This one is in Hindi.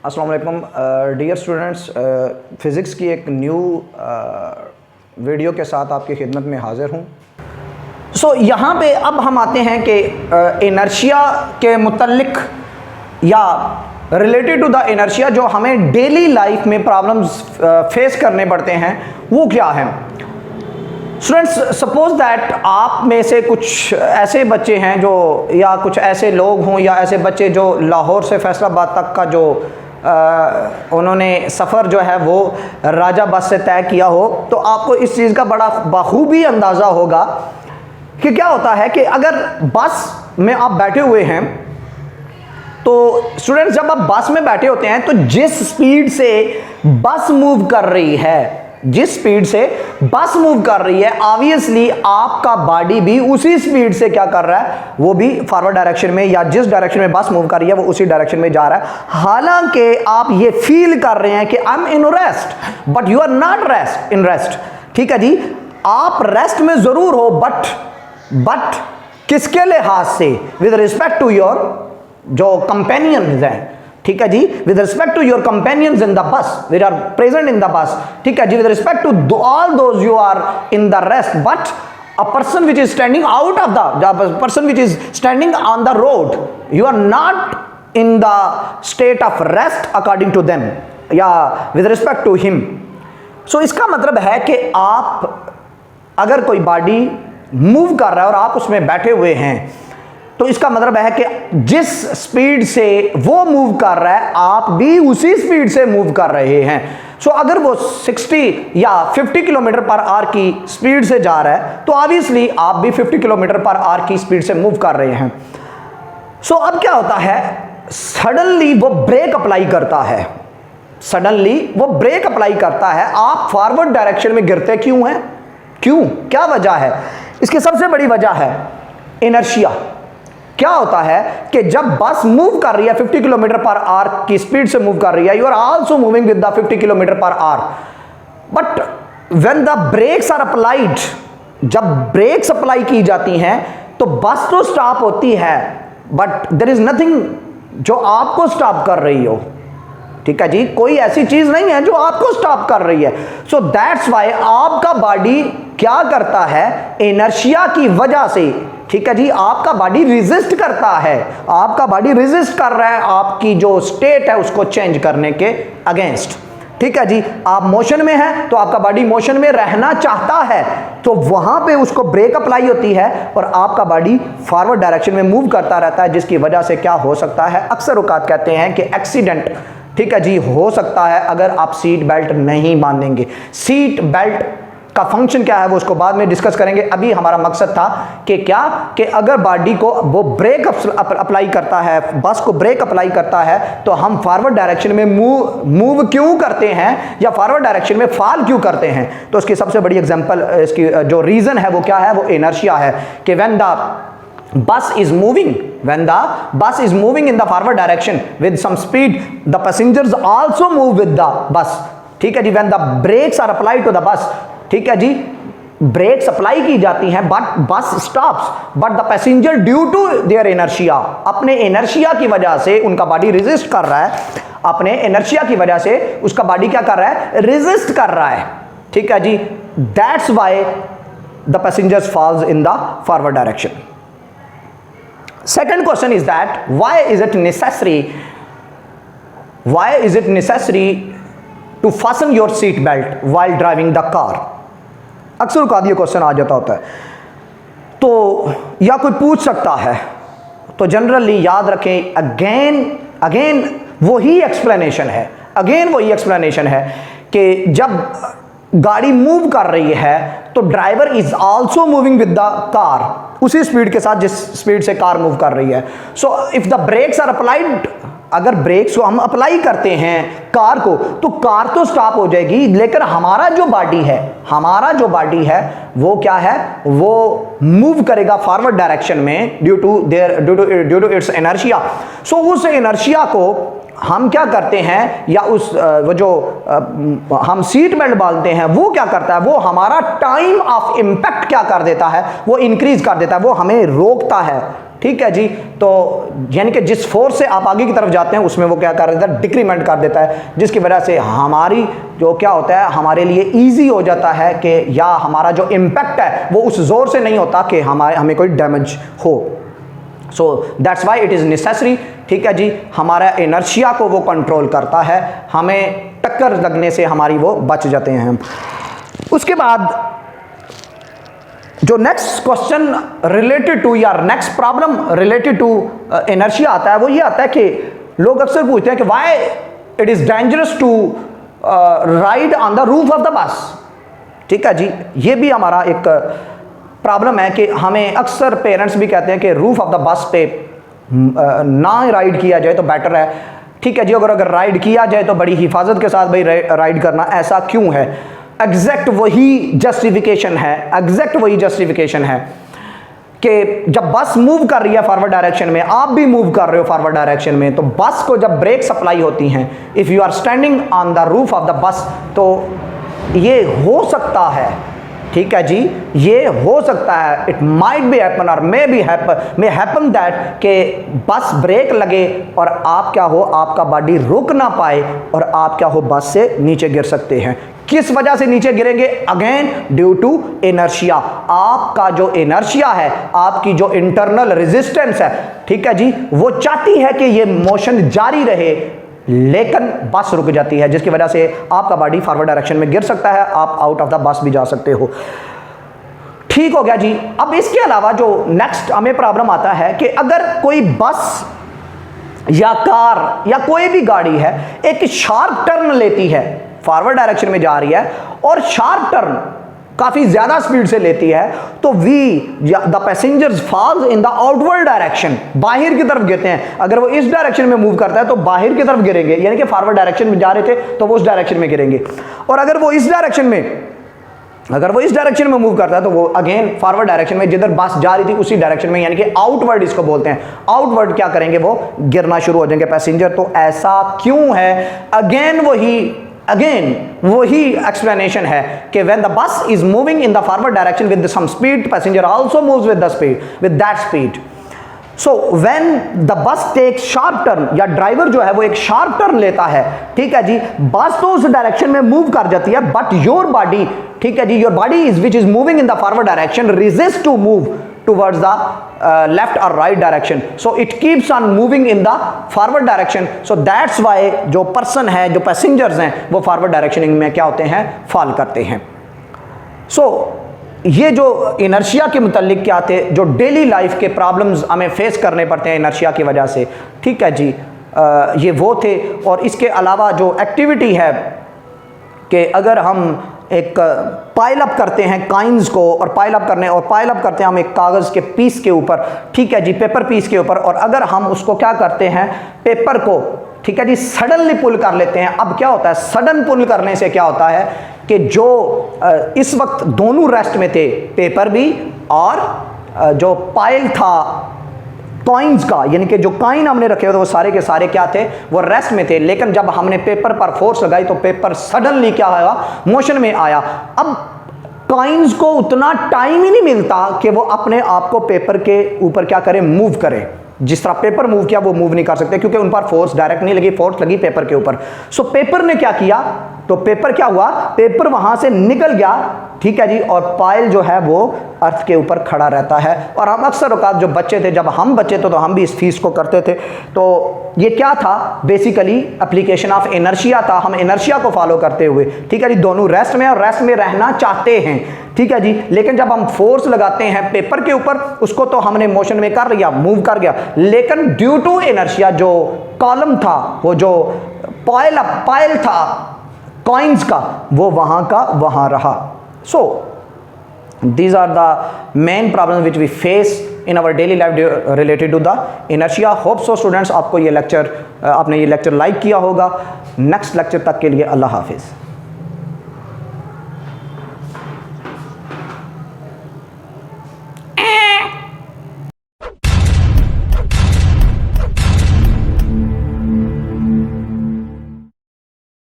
अस्सलाम वालेकुम डियर स्टूडेंट्स, फ़िज़िक्स की एक न्यू वीडियो के साथ आपकी खिदमत में हाज़िर हूँ। सो यहाँ पे अब हम आते हैं कि इनर्शिया के मुतल्लिक या रिलेटेड टू द इनर्शिया जो हमें डेली लाइफ में प्रॉब्लम्स फेस करने पड़ते हैं वो क्या है। स्टूडेंट्स, सपोज दैट आप में से कुछ ऐसे बच्चे हैं जो, या कुछ ऐसे लोग हों या ऐसे बच्चे जो लाहौर से फैसलाबाद तक का जो उन्होंने सफ़र जो है वो राजा बस से तय किया हो, तो आपको इस चीज़ का बड़ा बखूबी अंदाज़ा होगा कि क्या होता है कि अगर बस में आप बैठे हुए हैं तो स्टूडेंट्स, जब आप बस में बैठे होते हैं तो जिस स्पीड से बस मूव कर रही है, जिस स्पीड से बस मूव कर रही है, ऑब्वियसली आपका बॉडी भी उसी स्पीड से क्या कर रहा है, वो भी फॉरवर्ड डायरेक्शन में, या जिस डायरेक्शन में बस मूव कर रही है वो उसी डायरेक्शन में जा रहा है। हालांकि आप ये फील कर रहे हैं कि I am in rest, but you are not rest in rest. ठीक है जी, आप रेस्ट में जरूर हो, बट किसके लिहाज से? विद रिस्पेक्ट टू योर जो कंपेनियंस हैं, ठीक है जी, with respect to your companions in the bus, we are present in the bus, ठीक है जी, with respect to all those you are in the rest, but a person which is standing out of the person which is standing on the road, you are not in the state of rest according to them या with respect to him. So इसका मतलब है कि आप अगर कोई बॉडी मूव कर रहा है और आप उसमें बैठे हुए हैं, तो इसका मतलब है कि जिस स्पीड से वो मूव कर रहा है आप भी उसी स्पीड से मूव कर रहे हैं। सो अगर वो 60 या 50 किलोमीटर पर आवर की स्पीड से जा रहा है तो ऑब्वियसली आप भी 50 किलोमीटर पर आवर की स्पीड से मूव कर रहे हैं। सो अब क्या होता है, सडनली वो ब्रेक अप्लाई करता है, सडनली वो ब्रेक अप्लाई करता है, आप फॉरवर्ड डायरेक्शन में गिरते क्यों हैं? क्यों, क्या वजह है? इसकी सबसे बड़ी वजह है इनर्शिया। क्या होता है कि जब बस मूव कर रही है 50 किलोमीटर पर आवर की स्पीड से मूव कर रही है, you are also moving with the 50 kilometre per hour, but when the brakes are applied, जब ब्रेक्स अप्लाई की जाती हैं तो बस तो स्टॉप होती है, बट देयर इज नथिंग जो आपको स्टॉप कर रही हो। ठीक है जी, कोई ऐसी चीज नहीं है जो आपको स्टॉप कर रही है। सो दैट्स वाई आपका बॉडी क्या करता है, इनर्शिया की वजह से, ठीक है जी, आपका बॉडी रेजिस्ट करता है, आपका बॉडी रेजिस्ट कर रहा है आपकी जो स्टेट है उसको चेंज करने के अगेंस्ट। ठीक है जी, आप मोशन में हैं तो आपका बॉडी मोशन में रहना चाहता है, तो वहां पे उसको ब्रेक अप्लाई होती है और आपका बॉडी फॉरवर्ड डायरेक्शन में मूव करता रहता है, जिसकी वजह से क्या हो सकता है, अक्सर औकात कहते हैं कि एक्सीडेंट, ठीक है जी, हो सकता है अगर आप सीट बेल्ट नहीं बांधेंगे। सीट बेल्ट का फंक्शन क्या है वो उसको बाद में डिस्कस करेंगे। अभी हमारा मकसद था कि क्या, कि अगर बॉडी को वो ब्रेक अप्लाई करता है, बस को ब्रेक अप्लाई करता है, तो हम फॉरवर्ड डायरेक्शन में मूव क्यों करते हैं या फॉरवर्ड डायरेक्शन में फॉल क्यों करते हैं। तो उसकी सबसे बड़ी एग्जांपल, इसकी जो रीजन है वो क्या है, वो इनर्शिया है कि when the bus is moving, when the bus is moving in the forward direction with some speed, the passengers also move with the bus। ठीक है जी, when the brakes are applied to the bus, ठीक है जी, ब्रेक्स अप्लाई की जाती हैं but bus stops, but the passenger due to their inertia, अपने इनर्शिया की वजह से उनका बॉडी रेजिस्ट कर रहा है, अपने इनर्शिया की वजह से उसका बॉडी क्या कर रहा है, रेजिस्ट कर रहा है। ठीक है जी, that's why the passengers falls in the forward direction. Second question is that why is it necessary to fasten your seat belt while driving the car? अक्सर का ये क्वेश्चन आ जाता होता है, तो या कोई पूछ सकता है, तो जनरली याद रखें, अगेन वही एक्सप्लेनेशन है, कि जब गाड़ी मूव कर रही है तो driver is also moving with the car, उसी स्पीड के साथ जिस स्पीड से कार मूव कर रही है। So if the brakes are applied, अगर ब्रेक्स को हम अप्लाई करते हैं कार को, तो कार तो स्टॉप हो जाएगी, लेकिन हमारा जो बॉडी है वो क्या है, वो मूव करेगा फॉरवर्ड डायरेक्शन में ड्यू टू इट्स इनर्शिया। सो उस इनर्शिया को हम क्या करते हैं, या उस वो जो हम सीट बेल्ट बांधते हैं वो क्या करता है, वो हमारा टाइम ऑफ इम्पैक्ट क्या कर देता है, वो इंक्रीज कर देता है, वो हमें रोकता है। ठीक है जी। तो यानी कि जिस फोर्स से आप आगे की तरफ जाते हैं उसमें वो क्या कर देता है, डिक्रीमेंट कर देता है, जिसकी वजह से हमारी जो क्या होता है, हमारे लिए इजी हो जाता है कि या हमारा जो इम्पैक्ट है वो उस जोर से नहीं होता कि हमें कोई डैमेज हो। So that's why it is necessary. ठीक है जी। हमारा इनर्शिया को वो कंट्रोल करता है, हमें टक्कर लगने से हमारी वो बच जाते हैं हम। उसके बाद जो नेक्स्ट क्वेश्चन रिलेटेड टू या next problem related to inertia आता है, वो ये आता है कि लोग अक्सर पूछते हैं कि why it is dangerous to ride on the roof of the bus. ठीक है जी। ये भी हमारा एक प्रॉब्लम है कि हमें अक्सर पेरेंट्स भी कहते हैं कि रूफ ऑफ द बस पे ना राइड किया जाए तो बेटर है। ठीक है जी। अगर राइड किया जाए तो बड़ी हिफाजत के साथ भाई राइड करना। ऐसा क्यों है? एग्जैक्ट वही जस्टिफिकेशन है कि जब बस मूव कर रही है फॉरवर्ड डायरेक्शन में, आप भी मूव कर रहे हो फॉरवर्ड डायरेक्शन में, तो बस को जब ब्रेक सप्लाई होती हैं, if you are standing on the roof of the bus, तो ये हो सकता है, ठीक है जी, ये हो सकता है, इट माइट बी हैपन और मे हैपन दैट कि बस ब्रेक लगे और आप क्या हो, आपका बॉडी रुक ना पाए और आप क्या हो, बस से नीचे गिर सकते हैं। किस वजह से नीचे गिरेंगे? Again due to inertia. आपका जो इनर्शिया है, आपकी जो इंटरनल रेजिस्टेंस है, ठीक है जी, वो चाहती है कि ये मोशन जारी रहे, लेकिन बस रुक जाती है, जिसकी वजह से आपका बॉडी फॉरवर्ड डायरेक्शन में गिर सकता है, आप आउट ऑफ द बस भी जा सकते हो। ठीक हो गया जी। अब इसके अलावा जो नेक्स्ट हमें प्रॉब्लम आता है कि अगर कोई बस या कार या कोई भी गाड़ी है, एक शार्प टर्न लेती है, फॉरवर्ड डायरेक्शन में जा रही है और शार्प टर्न काफी ज्यादा स्पीड से लेती है, तो the passengers falls in the outward direction, बाहर की तरफ गिरते हैं। अगर वो इस डायरेक्शन में मूव करता है तो बाहर की तरफ गिरेंगे, यानी कि फॉरवर्ड डायरेक्शन में जा रहे थे तो वो उस डायरेक्शन में गिरेंगे। और अगर वो इस डायरेक्शन में मूव करता है तो वो अगेन फॉरवर्ड डायरेक्शन में, जिधर बस जा रही थी उसी डायरेक्शन में, यानी कि आउटवर्ड इसको बोलते हैं, आउटवर्ड क्या करेंगे, वो गिरना शुरू हो जाएंगे पैसेंजर। तो ऐसा क्यों है? अगेन वही एक्सप्लेनेशन है कि when the bus is moving in the forward direction with some speed, passenger also moves with that speed. So when the bus takes sharp turn, या ड्राइवर जो है वो एक शार्प टर्न लेता है, ठीक है जी, बस तो उस डायरेक्शन में मूव कर जाती है, बट योर बॉडी, ठीक है जी, your body is which is moving in the forward direction resist to move towards the left or right direction, so it keeps on moving in the forward direction. So that's why जो पर्सन है, जो पैसेंजर्स हैं, वो फॉरवर्ड डायरेक्शनिंग में क्या होते हैं, फॉल करते हैं। So ये जो इनर्शिया के मुतालिक क्या थे, जो डेली लाइफ के प्रॉब्लम्स हमें फेस करने पड़ते हैं इनर्शिया की वजह से, ठीक है जी, ये वो थे। और इसके अलावा जो एक्टिविटी है कि अगर हम एक पाइल अप करते हैं काइंस को, और पाइल अप करते हैं हम एक कागज़ के पीस के ऊपर, ठीक है जी, पेपर पीस के ऊपर, और अगर हम उसको क्या करते हैं, पेपर को, ठीक है जी, सडनली पुल कर लेते हैं। अब क्या होता है, सडन पुल करने से क्या होता है कि जो इस वक्त दोनों रेस्ट में थे, पेपर भी और जो पाइल था कॉइन्स का, यानी कि जो कॉइन हमने रखे हुए थे वो सारे के सारे क्या थे, वो रेस्ट में थे। लेकिन जब हमने पेपर पर फोर्स लगाई तो पेपर सडनली क्या होगा, मोशन में आया। अब कॉइन्स को उतना टाइम ही नहीं मिलता कि वो अपने आप को पेपर के ऊपर क्या करें, मूव करें। जिस तरह पेपर मूव किया वो मूव नहीं कर सकते, क्योंकि उन पर फोर्स डायरेक्ट नहीं लगी, फोर्स लगी पेपर के ऊपर। सो पेपर ने क्या किया, तो पेपर क्या हुआ, पेपर वहां से निकल गया, ठीक है जी, और पाइल जो है वो अर्थ के ऊपर खड़ा रहता है। और हम अक्सर औकात जो बच्चे थे, जब हम बच्चे थे तो हम भी इस फीस को करते थे। तो ये क्या था, बेसिकली एप्लीकेशन ऑफ इनर्शिया था, हम इनर्शिया को फॉलो करते हुए, ठीक है जी, दोनों रेस्ट में और रेस्ट में रहना चाहते हैं, ठीक है जी। लेकिन जब हम फोर्स लगाते हैं पेपर के ऊपर, उसको तो हमने मोशन में कर लिया, मूव कर गया, लेकिन ड्यू टू इनर्शिया जो कॉलम था, वो जो पाइल था कॉइन्स का, वो वहां का वहां रहा। So these are the main problems which we face in our daily life related to the inertia. Hope so students आपको ये लेक्चर, आपने ये लेक्चर लाइक किया होगा। नेक्स्ट लेक्चर तक के लिए अल्लाह हाफिज़।